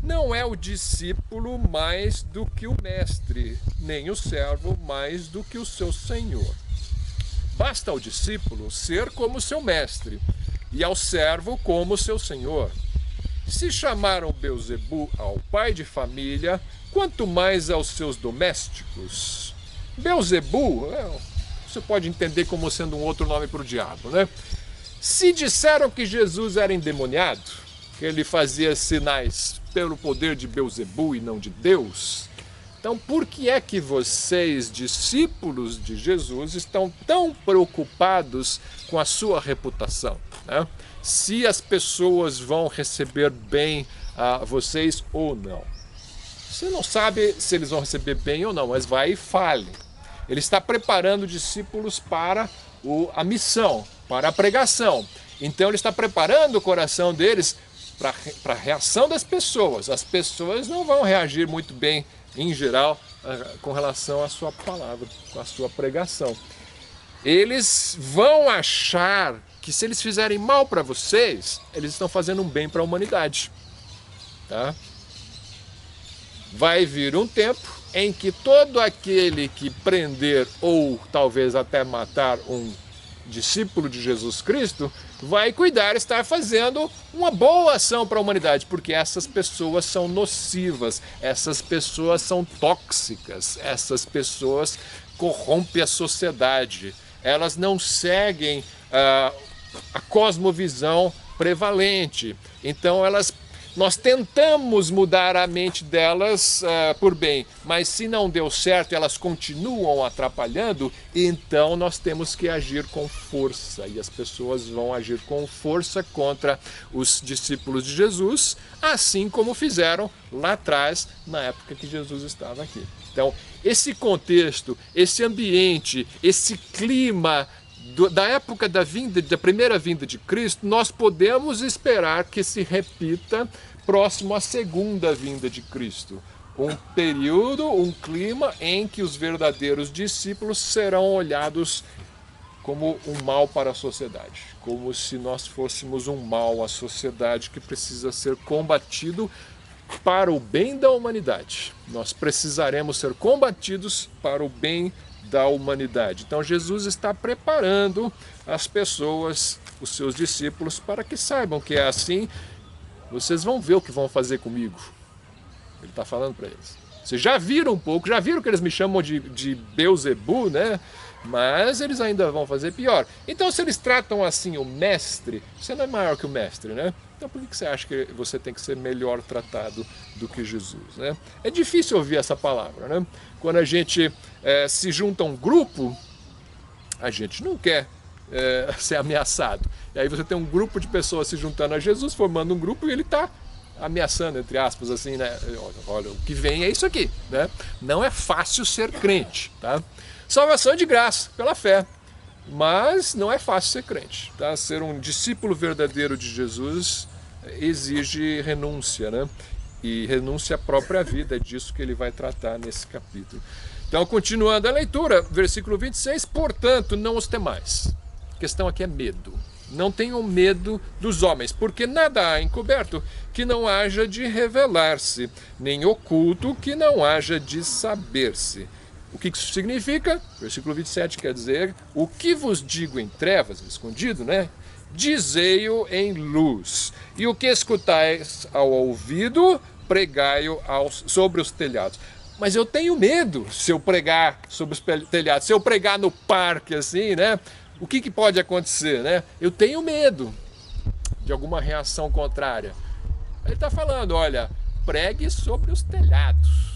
Não é o discípulo mais do que o mestre, nem o servo mais do que o seu senhor. Basta ao discípulo ser como seu mestre, e ao servo como seu senhor. Se chamaram Beelzebu ao pai de família, quanto mais aos seus domésticos. Beelzebu, você pode entender como sendo um outro nome para o diabo, né? Se disseram que Jesus era endemoniado, que ele fazia sinais pelo poder de Beelzebu e não de Deus, então por que é que vocês, discípulos de Jesus, estão tão preocupados com a sua reputação, né? Se as pessoas vão receber bem vocês ou não. Você não sabe se eles vão receber bem ou não, mas vai e fale. Ele está preparando discípulos para a missão, para a pregação. Então ele está preparando o coração deles para a reação das pessoas. As pessoas não vão reagir muito bem, em geral, com relação à sua palavra, com a sua pregação. Eles vão achar que se eles fizerem mal para vocês, eles estão fazendo um bem para a humanidade. Tá? Vai vir um tempo em que todo aquele que prender ou talvez até matar um discípulo de Jesus Cristo vai cuidar, estar fazendo uma boa ação para a humanidade, porque essas pessoas são nocivas, essas pessoas são tóxicas, essas pessoas corrompem a sociedade, elas não seguem a cosmovisão prevalente, então nós tentamos mudar a mente delas por bem, mas se não deu certo, elas continuam atrapalhando, então nós temos que agir com força, e as pessoas vão agir com força contra os discípulos de Jesus, assim como fizeram lá atrás, na época que Jesus estava aqui. Então, esse contexto, esse ambiente, esse clima da época da primeira vinda de Cristo, nós podemos esperar que se repita próximo à segunda vinda de Cristo. Um período, um clima em que os verdadeiros discípulos serão olhados como um mal para a sociedade, como se nós fôssemos um mal à sociedade que precisa ser combatido para o bem da humanidade. Nós precisaremos ser combatidos para o bem da humanidade. Então Jesus está preparando as pessoas, os seus discípulos, para que saibam que é assim. Vocês vão ver o que vão fazer comigo. Ele está falando para eles. Vocês já viram um pouco, já viram que eles me chamam de Beelzebu, né? Mas eles ainda vão fazer pior. Então, se eles tratam assim o mestre, você não é maior que o mestre, né? Então, por que você acha que você tem que ser melhor tratado do que Jesus, né? É difícil ouvir essa palavra, né? Quando a gente se junta a um grupo, a gente não quer ser ameaçado. E aí você tem um grupo de pessoas se juntando a Jesus, formando um grupo, e ele está ameaçando, entre aspas, assim, né? Olha, o que vem é isso aqui, né? Não é fácil ser crente, tá? Salvação é de graça, pela fé, mas não é fácil ser crente, tá? Ser um discípulo verdadeiro de Jesus exige renúncia, né? E renúncia à própria vida, é disso que ele vai tratar nesse capítulo. Então, continuando a leitura, versículo 26, portanto, não os temais. A questão aqui é medo. Não tenham medo dos homens, porque nada há encoberto que não haja de revelar-se, nem oculto que não haja de saber-se. O que isso significa? Versículo 27 quer dizer, o que vos digo em trevas, escondido, né? Dizei-o em luz. E o que escutais ao ouvido, pregai-o sobre os telhados. Mas eu tenho medo se eu pregar sobre os telhados, se eu pregar no parque assim, né? O que pode acontecer, né? Eu tenho medo de alguma reação contrária. Ele está falando, olha, pregue sobre os telhados.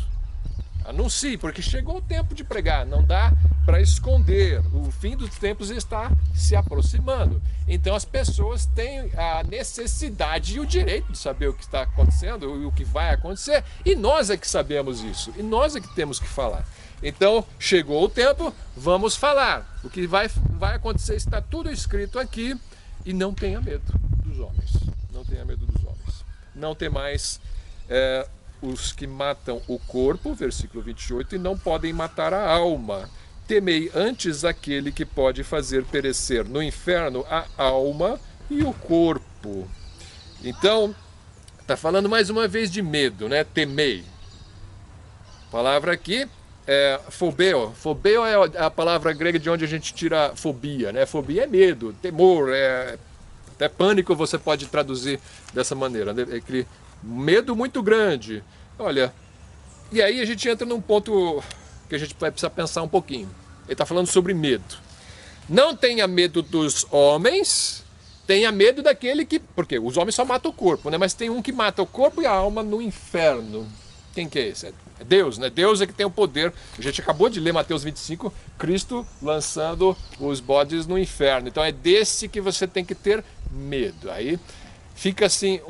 Anuncie, porque chegou o tempo de pregar, não dá para esconder. O fim dos tempos está se aproximando. Então as pessoas têm a necessidade e o direito de saber o que está acontecendo e o que vai acontecer. E nós é que sabemos isso. E nós é que temos que falar. Então chegou o tempo, vamos falar. O que vai acontecer está tudo escrito aqui. E não tenha medo dos homens. Não tenha medo dos homens. Não tem mais os que matam o corpo, versículo 28, e não podem matar a alma. Temei antes aquele que pode fazer perecer no inferno a alma e o corpo. Então, Está falando mais uma vez de medo, né? Temei. A palavra aqui é phobeo. Phobeo é a palavra grega de onde a gente tira fobia, né? Fobia é medo, temor, até pânico você pode traduzir dessa maneira, né? É aquele medo muito grande. Olha, e aí a gente entra num ponto que a gente vai precisar pensar um pouquinho. Ele está falando sobre medo. Não tenha medo dos homens, tenha medo daquele que... Porque os homens só matam o corpo, né? Mas tem um que mata o corpo e a alma no inferno. Quem que é esse? É Deus, né? Deus é que tem o poder. A gente acabou de ler Mateus 25, Cristo lançando os bodes no inferno. Então é desse que você tem que ter medo. Aí fica assim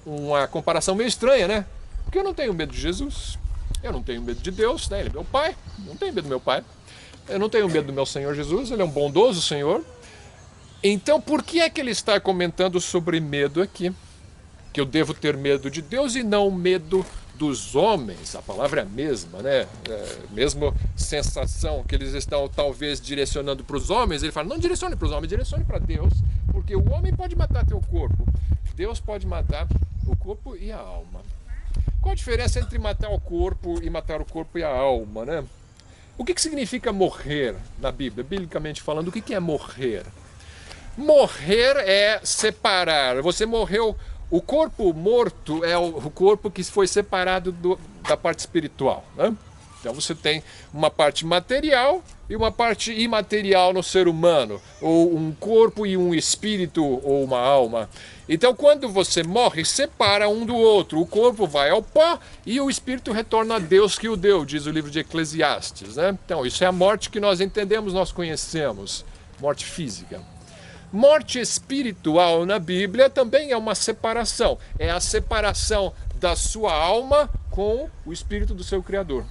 uma comparação meio estranha, né? Porque eu não tenho medo de Jesus, eu não tenho medo de Deus, né? Ele é meu pai, não tenho medo do meu pai. Eu não tenho medo do meu Senhor Jesus, ele é um bondoso Senhor. Então por que é que ele está comentando sobre medo aqui? Que eu devo ter medo de Deus e não medo dos homens. A palavra é a mesma, né? Mesmo sensação que eles estão talvez direcionando para os homens, ele fala, não direcione para os homens, direcione para Deus, porque o homem pode matar teu corpo, Deus pode matar o corpo e a alma. Qual a diferença entre matar o corpo e matar o corpo e a alma, né? O que significa morrer na Bíblia? Biblicamente falando, o que é morrer? Morrer é separar. Você morreu. O corpo morto é o corpo que foi separado da parte espiritual, né? Então você tem uma parte material e uma parte imaterial no ser humano, ou um corpo e um espírito ou uma alma. Então quando você morre, separa um do outro. O corpo vai ao pó e o espírito retorna a Deus que o deu, diz o livro de Eclesiastes, né? Então isso é a morte que nós entendemos, nós conhecemos, morte física. Morte espiritual na Bíblia também é uma separação. É a separação da sua alma com o espírito do seu Criador.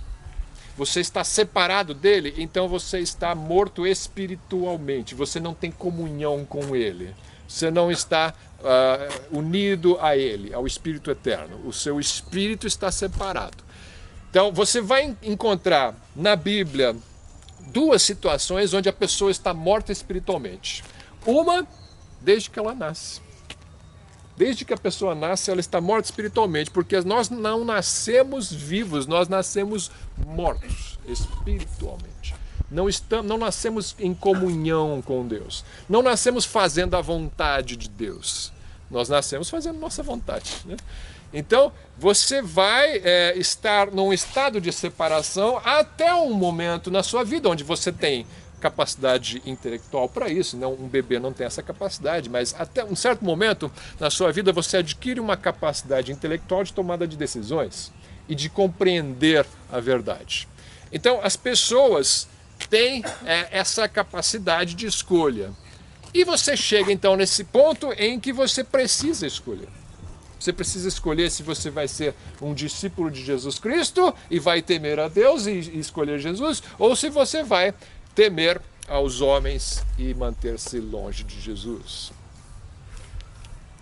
Você está separado dele, então você está morto espiritualmente. Você não tem comunhão com ele. Você não está unido a ele, ao Espírito Eterno. O seu espírito está separado. Então você vai encontrar na Bíblia duas situações onde a pessoa está morta espiritualmente. Uma, desde que ela nasce. Desde que a pessoa nasce, ela está morta espiritualmente, porque nós não nascemos vivos, nós nascemos mortos espiritualmente. Não nascemos em comunhão com Deus. Não nascemos fazendo a vontade de Deus. Nós nascemos fazendo nossa vontade, né? Então, você vai estar num estado de separação até um momento na sua vida onde você tem capacidade intelectual para isso, não, um bebê não tem essa capacidade, mas até um certo momento na sua vida você adquire uma capacidade intelectual de tomada de decisões e de compreender a verdade. Então as pessoas têm essa capacidade de escolha. E você chega então nesse ponto em que você precisa escolher. Você precisa escolher se você vai ser um discípulo de Jesus Cristo e vai temer a Deus e escolher Jesus, ou se você vai temer aos homens e manter-se longe de Jesus.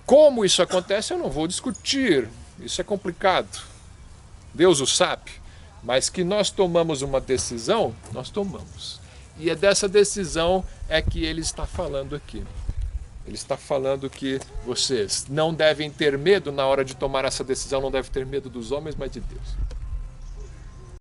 Como isso acontece, eu não vou discutir. Isso é complicado. Deus o sabe. Mas que nós tomamos uma decisão, nós tomamos. E é dessa decisão que ele está falando aqui. Ele está falando que vocês não devem ter medo na hora de tomar essa decisão, não devem ter medo dos homens, mas de Deus.